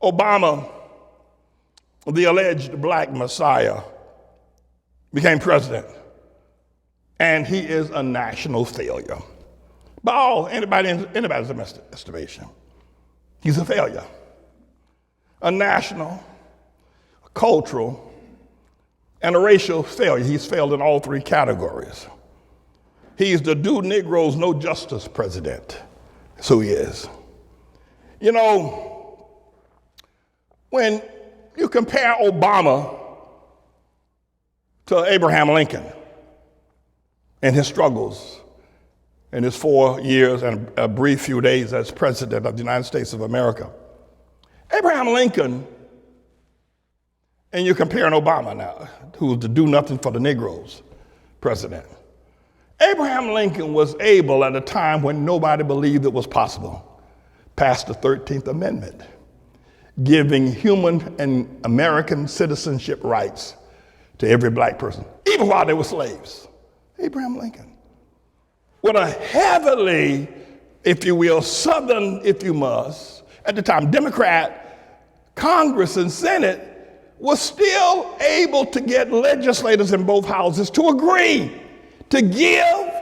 Obama, the alleged black messiah, became president, and he is a national failure. By anybody's estimation, he's a failure. A national, a cultural, and a racial failure. He's failed in all three categories. He's the do Negros no justice president. That's who he is. You know, when you compare Obama to Abraham Lincoln and his struggles in his 4 years and a brief few days as president of the United States of America, Abraham Lincoln, and you're comparing Obama now, who's the do nothing for the Negroes president. Abraham Lincoln was able at a time when nobody believed it was possible, pass the 13th Amendment, giving human and American citizenship rights to every black person, even while they were slaves. Abraham Lincoln. With a heavily, if you will, Southern, if you must, at the time, Democrat Congress and Senate was still able to get legislators in both houses to agree to give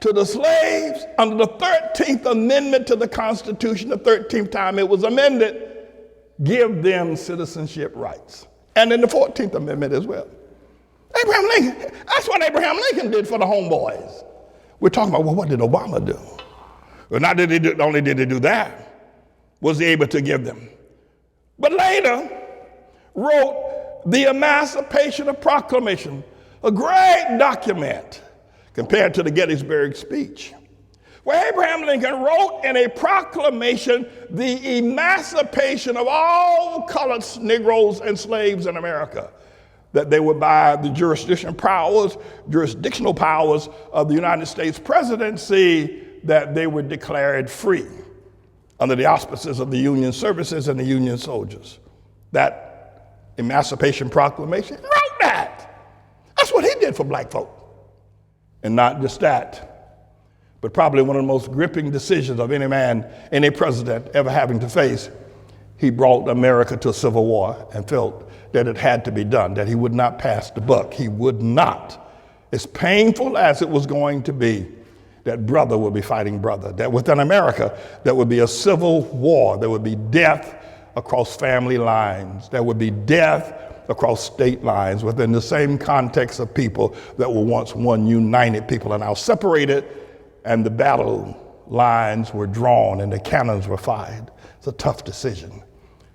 to the slaves under the 13th Amendment to the Constitution, the 13th time it was amended, give them citizenship rights. And in the 14th Amendment as well. Abraham Lincoln, that's what Abraham Lincoln did for the homeboys. We're talking about, well, what did Obama do? Well, not only did he do that, was he able to give them, but later wrote the Emancipation Proclamation, a great document compared to the Gettysburg Speech, where Abraham Lincoln wrote in a proclamation the emancipation of all colored Negroes and slaves in America, that they would, by the jurisdictional powers of the United States presidency, that they were declared free under the auspices of the Union services and the Union soldiers. That Emancipation Proclamation, he wrote that. That's what he did for black folk. And not just that, but probably one of the most gripping decisions of any man, any president ever having to face. He brought America to a civil war and felt that it had to be done, that he would not pass the buck. He would not. As painful as it was going to be, that brother would be fighting brother, that within America, there would be a civil war. There would be death across family lines. There would be death across state lines within the same context of people that were once one united people are now separated, and the battle lines were drawn and the cannons were fired. It's a tough decision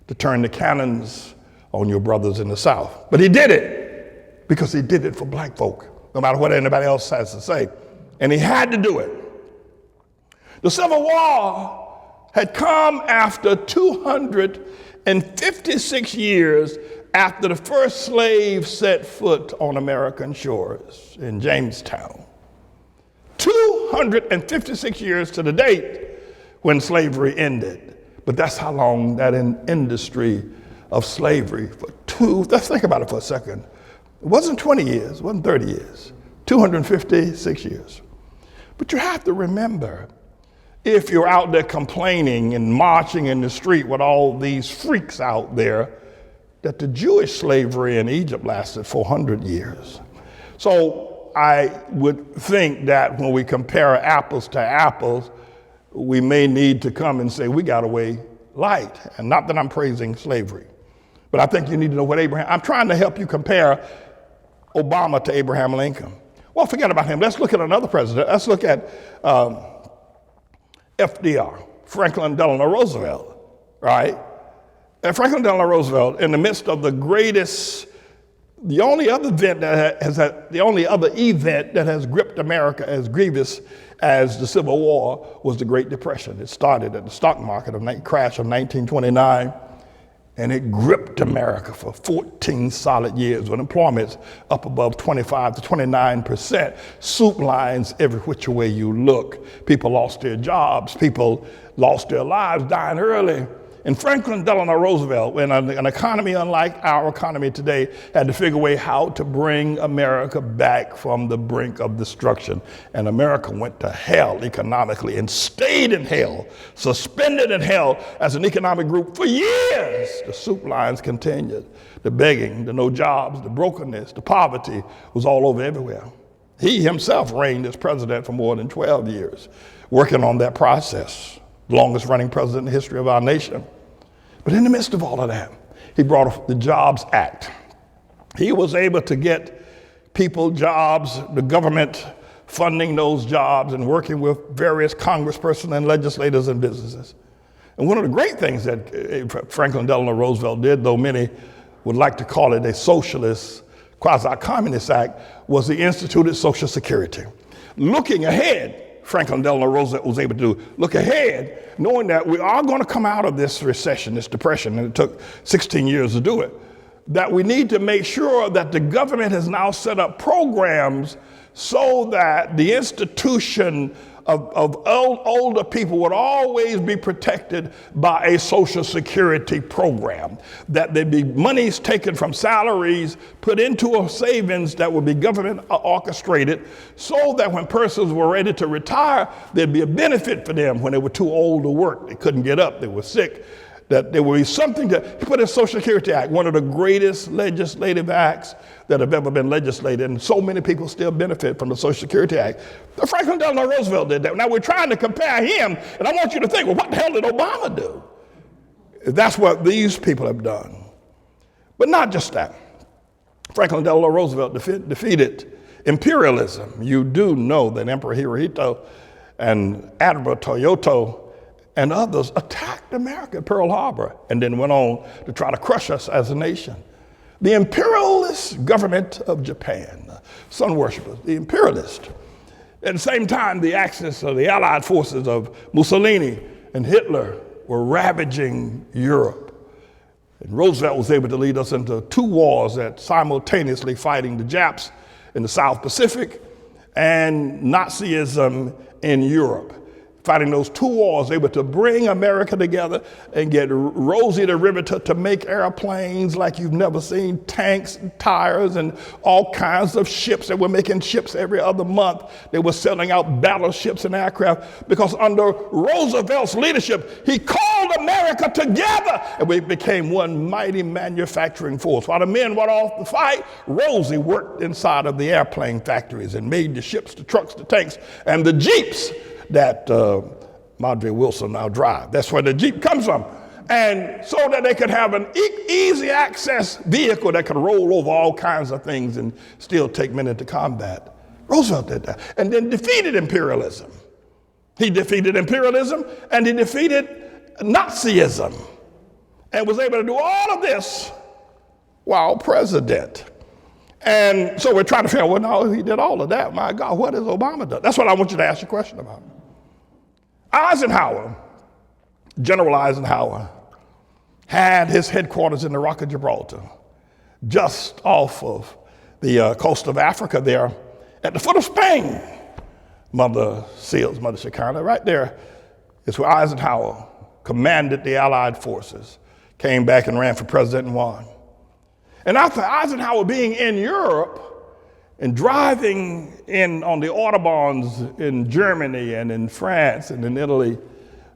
to turn the cannons on your brothers in the South. But he did it because he did it for black folk, no matter what anybody else has to say. And he had to do it. The Civil War had come after 256 years after the first slave set foot on American shores in Jamestown. 256 years to the date when slavery ended. But that's how long that industry of slavery let's think about it for a second. It wasn't 20 years, it wasn't 30 years, 256 years. But you have to remember, if you're out there complaining and marching in the street with all these freaks out there, that the Jewish slavery in Egypt lasted 400 years. So I would think that when we compare apples to apples, we may need to come and say we got away light. And not that I'm praising slavery, but I think you need to know what I'm trying to help you compare Obama to Abraham Lincoln. Well, forget about him. Let's look at another president. Let's look at FDR, Franklin Delano Roosevelt, right? And Franklin Delano Roosevelt, in the midst of the only other event that has gripped America as grievous as the Civil War was the Great Depression. It started at the stock market crash of 1929, and it gripped America for 14 solid years with employment up above 25 to 29%. Soup lines every which way you look. People lost their jobs. People lost their lives, dying early. And Franklin Delano Roosevelt, when an economy unlike our economy today, had to figure a way how to bring America back from the brink of destruction. And America went to hell economically and stayed in hell, suspended in hell as an economic group for years. The soup lines continued. The begging, the no jobs, the brokenness, the poverty was all over everywhere. He himself reigned as president for more than 12 years, working on that process. Longest running president in the history of our nation. But in the midst of all of that, he brought the Jobs Act. He was able to get people jobs, the government funding those jobs and working with various congresspersons and legislators and businesses. And one of the great things that Franklin Delano Roosevelt did, though many would like to call it a socialist, quasi-communist act, was he instituted Social Security. Looking ahead, Franklin Delano Roosevelt was able to look ahead, knowing that we are going to come out of this recession, this depression, and it took 16 years to do it, that we need to make sure that the government has now set up programs so that the institution of older people would always be protected by a Social Security program, that there'd be monies taken from salaries put into a savings that would be government orchestrated so that when persons were ready to retire, there'd be a benefit for them when they were too old to work. They couldn't get up, they were sick, that there would be something to put in Social Security Act, one of the greatest legislative acts that have ever been legislated, and so many people still benefit from the Social Security Act. Franklin Delano Roosevelt did that. Now we're trying to compare him, and I want you to think, well, what the hell did Obama do? That's what these people have done. But not just that. Franklin Delano Roosevelt defeated imperialism. You do know that Emperor Hirohito and Admiral Toyoto and others attacked America at Pearl Harbor and then went on to try to crush us as a nation. The imperialist government of Japan, sun worshippers, the imperialists. At the same time, the Axis of the Allied forces of Mussolini and Hitler were ravaging Europe. And Roosevelt was able to lead us into two wars that simultaneously fighting the Japs in the South Pacific and Nazism in Europe. Fighting those two wars, able to bring America together and get Rosie the Riveter to make airplanes like you've never seen, tanks and tires and all kinds of ships. They were making ships every other month. They were selling out battleships and aircraft because under Roosevelt's leadership, he called America together and we became one mighty manufacturing force. While the men went off to fight, Rosie worked inside of the airplane factories and made the ships, the trucks, the tanks, and the Jeeps that Madre Wilson now drive. That's where the Jeep comes from. And so that they could have an easy access vehicle that could roll over all kinds of things and still take men into combat. Roosevelt did that. And then defeated imperialism. He defeated imperialism and he defeated Nazism and was able to do all of this while president. And so we're trying to figure out, well, no, he did all of that. My God, what has Obama done? That's what I want you to ask a question about. Eisenhower, General Eisenhower, had his headquarters in the Rock of Gibraltar, just off of the coast of Africa there, at the foot of Spain. Mother Seals, Mother Shekinah, right there is where Eisenhower commanded the Allied forces, came back and ran for president and won. And after Eisenhower being in Europe and driving in on the autobahns in Germany and in France and in Italy,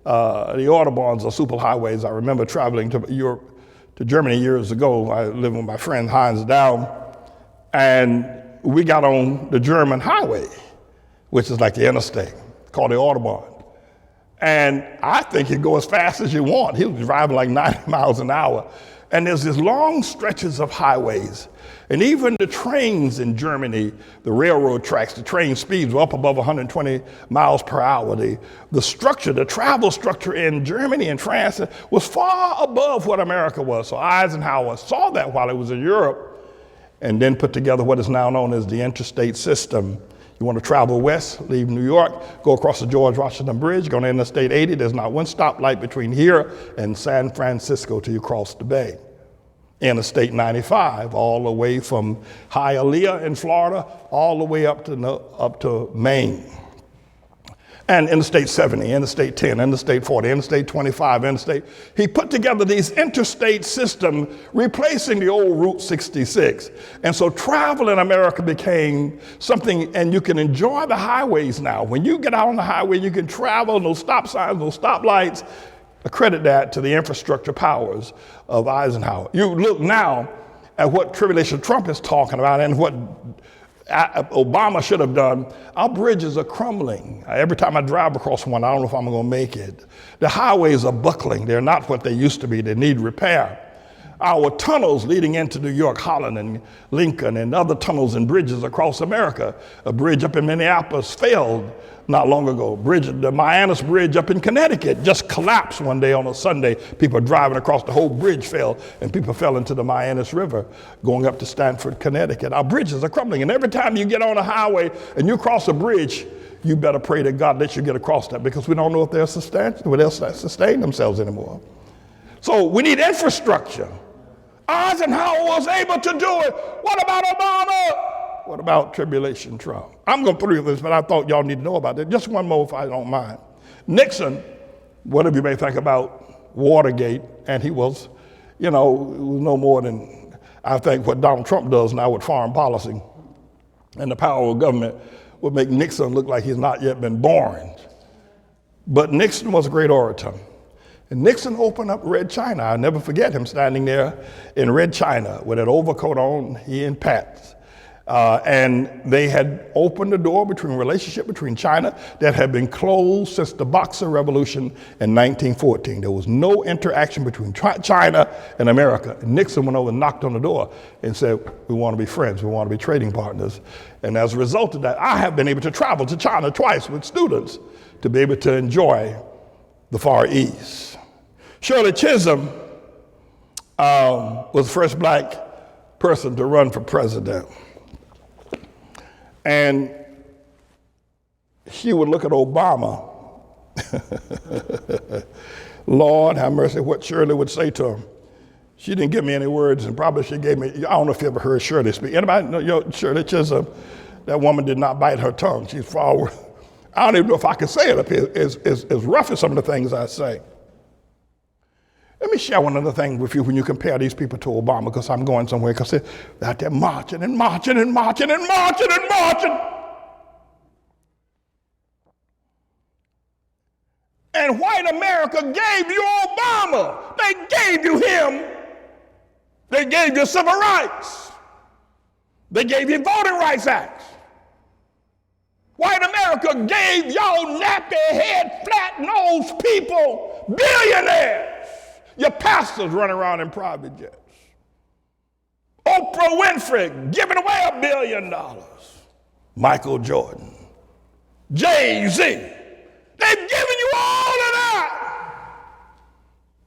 the autobahns are superhighways. I remember traveling to Germany years ago. I lived with my friend Heinz Down, and we got on the German highway, which is like the interstate, called the Autobahn. And I think you go as fast as you want. He was driving like 90 miles an hour. And there's these long stretches of highways. And even the trains in Germany, the railroad tracks, the train speeds were up above 120 miles per hour. The structure, the travel structure in Germany and France was far above what America was. So Eisenhower saw that while he was in Europe and then put together what is now known as the interstate system. You want to travel west, leave New York, go across the George Washington Bridge, go to Interstate 80. There's not one stoplight between here and San Francisco till you cross the bay. Interstate 95, all the way from Hialeah in Florida, all the way up to Maine. and Interstate 70, Interstate 10, Interstate 40, Interstate 25, Interstate. He put together these interstate systems, replacing the old Route 66. And so travel in America became something, and you can enjoy the highways now. When you get out on the highway, you can travel, no stop signs, no stoplights. Accredit that to the infrastructure powers of Eisenhower. You look now at what Tribulation Trump is talking about and what Obama should have done. Our bridges are crumbling. Every time I drive across one, I don't know if I'm going to make it. The highways are buckling. They're not what they used to be. They need repair. Our tunnels leading into New York, Holland, and Lincoln, and other tunnels and bridges across America. A bridge up in Minneapolis failed not long ago. The Mianus Bridge up in Connecticut just collapsed one day on a Sunday. People driving across, the whole bridge fell, and people fell into the Mianus River going up to Stamford, Connecticut. Our bridges are crumbling, and every time you get on a highway and you cross a bridge, you better pray that God lets you get across that, because we don't know if they'll sustain themselves anymore. So we need infrastructure. Eisenhower was able to do it. What about Obama? What about Tribulation Trump? I'm going through this, but I thought y'all need to know about it. Just one more if I don't mind. Nixon, whatever you may think about Watergate, and he was, no more than, I think, what Donald Trump does now with foreign policy and the power of government would make Nixon look like he's not yet been born. But Nixon was a great orator. And Nixon opened up Red China. I'll never forget him standing there in Red China with an overcoat on, he and Pat. And they had opened the door relationship between China that had been closed since the Boxer Revolution in 1914. There was no interaction between China and America. And Nixon went over and knocked on the door and said, we want to be friends, we want to be trading partners. And as a result of that, I have been able to travel to China twice with students to be able to enjoy the Far East. Shirley Chisholm was the first black person to run for president. And she would look at Obama. Lord have mercy, what Shirley would say to him. She didn't give me any words, and probably she gave me, I don't know if you ever heard Shirley speak. Anybody know Shirley Chisholm? That woman did not bite her tongue. She's forward. I don't even know if I can say it up here. As rough as some of the things I say. Let me share one other thing with you when you compare these people to Obama, because I'm going somewhere, because they're out there marching and marching and marching and marching and marching. And white America gave you Obama. They gave you him. They gave you civil rights. They gave you Voting Rights Act. White America gave y'all nappy-head, flat-nosed people billionaires. Your pastors running around in private jets. Oprah Winfrey giving away $1 billion. Michael Jordan. Jay-Z. They've given you all of that.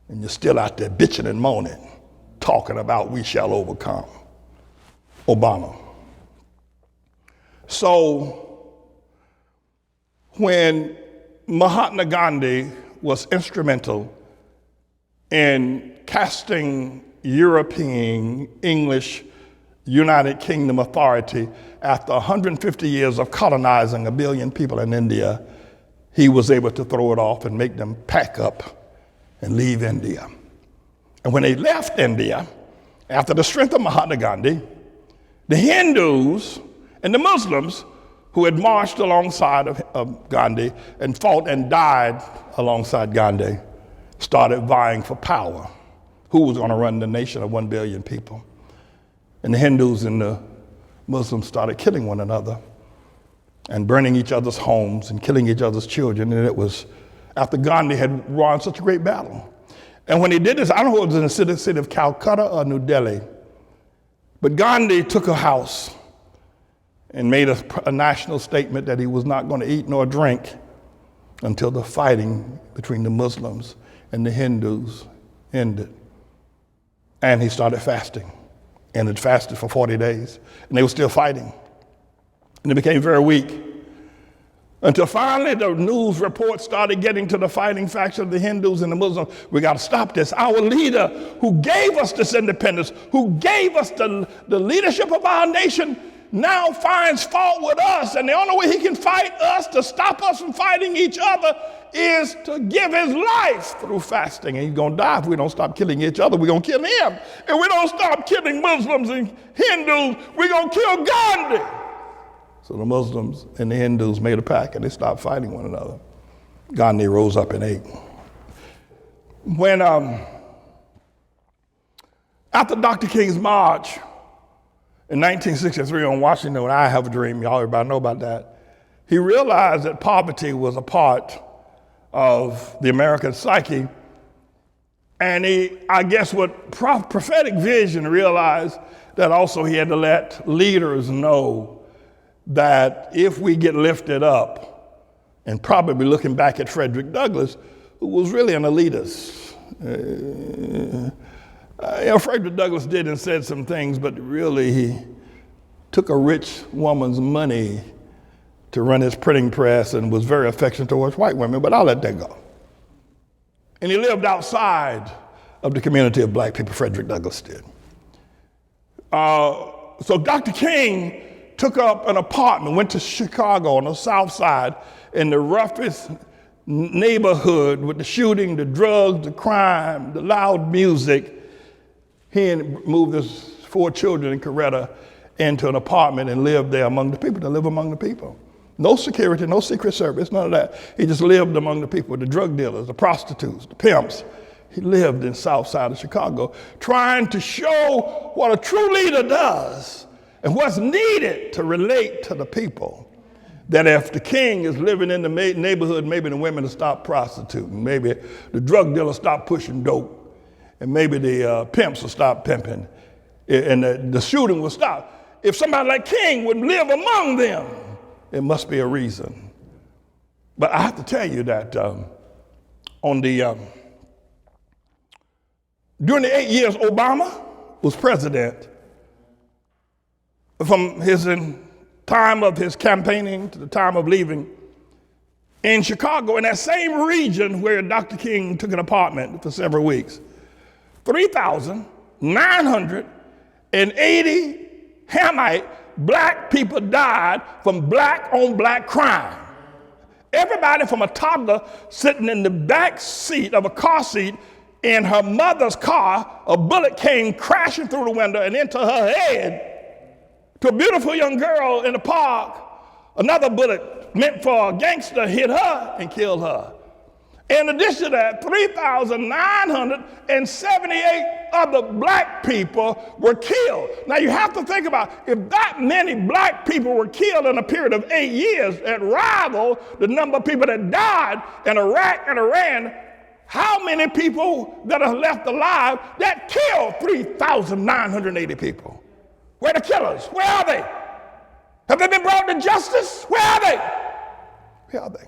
And you're still out there bitching and moaning, talking about we shall overcome. Obama. So when Mahatma Gandhi was instrumental in casting European, English, United Kingdom authority after 150 years of colonizing 1 billion people in India, he was able to throw it off and make them pack up and leave India. And when they left India, after the strength of Mahatma Gandhi, the Hindus and the Muslims who had marched alongside of Gandhi and fought and died alongside Gandhi started vying for power. Who was going to run the nation of 1 billion people? And the Hindus and the Muslims started killing one another and burning each other's homes and killing each other's children. And it was after Gandhi had won such a great battle. And when he did this, I don't know if it was in the city of Calcutta or New Delhi, but Gandhi took a house and made a national statement that he was not going to eat nor drink until the fighting between the Muslims and the Hindus ended. And he started fasting, and it fasted for 40 days, and they were still fighting. And it became very weak, until finally the news reports started getting to the fighting faction of the Hindus and the Muslims. We got to stop this. Our leader who gave us this independence, who gave us the leadership of our nation, now finds fault with us, and the only way he can fight us to stop us from fighting each other is to give his life through fasting. And he's going to die if we don't stop killing each other. We're going to kill him. If we don't stop killing Muslims and Hindus, we're going to kill Gandhi. So the Muslims and the Hindus made a pact, and they stopped fighting one another. Gandhi rose up and ate. When after Dr. King's march in 1963 on Washington, when I Have a Dream, y'all everybody know about that, he realized that poverty was a part of the American psyche. And he, I guess with prophetic vision, realized that also he had to let leaders know that if we get lifted up, and probably looking back at Frederick Douglass, who was really an elitist. Frederick Douglass did and said some things, but really he took a rich woman's money to run his printing press and was very affectionate towards white women, but I'll let that go. And he lived outside of the community of black people, Frederick Douglass did. So Dr. King took up an apartment, went to Chicago on the south side in the roughest neighborhood with the shooting, the drugs, the crime, the loud music. He moved his 4 children in Coretta into an apartment and lived there among the people, to live among the people. No security, no secret service, none of that. He just lived among the people, the drug dealers, the prostitutes, the pimps. He lived in south side of Chicago, trying to show what a true leader does and what's needed to relate to the people. That if the king is living in the neighborhood, maybe the women will stop prostituting, maybe the drug dealers stop pushing dope, and maybe the pimps will stop pimping, and the shooting will stop. If somebody like King would live among them, it must be a reason. But I have to tell you that during the 8 years Obama was president, from his time of his campaigning to the time of leaving, in Chicago, in that same region where Dr. King took an apartment for several weeks, 3,980 Hamite black people died from black on black crime. Everybody from a toddler sitting in the back seat of a car seat in her mother's car, a bullet came crashing through the window and into her head. To a beautiful young girl in the park, another bullet meant for a gangster hit her and killed her. In addition to that, 3,978 other black people were killed. Now you have to think about, if that many black people were killed in a period of 8 years, that rivaled the number of people that died in Iraq and Iran, how many people that are left alive that killed 3,980 people? Where are the killers? Where are they? Have they been brought to justice? Where are they? Where are they?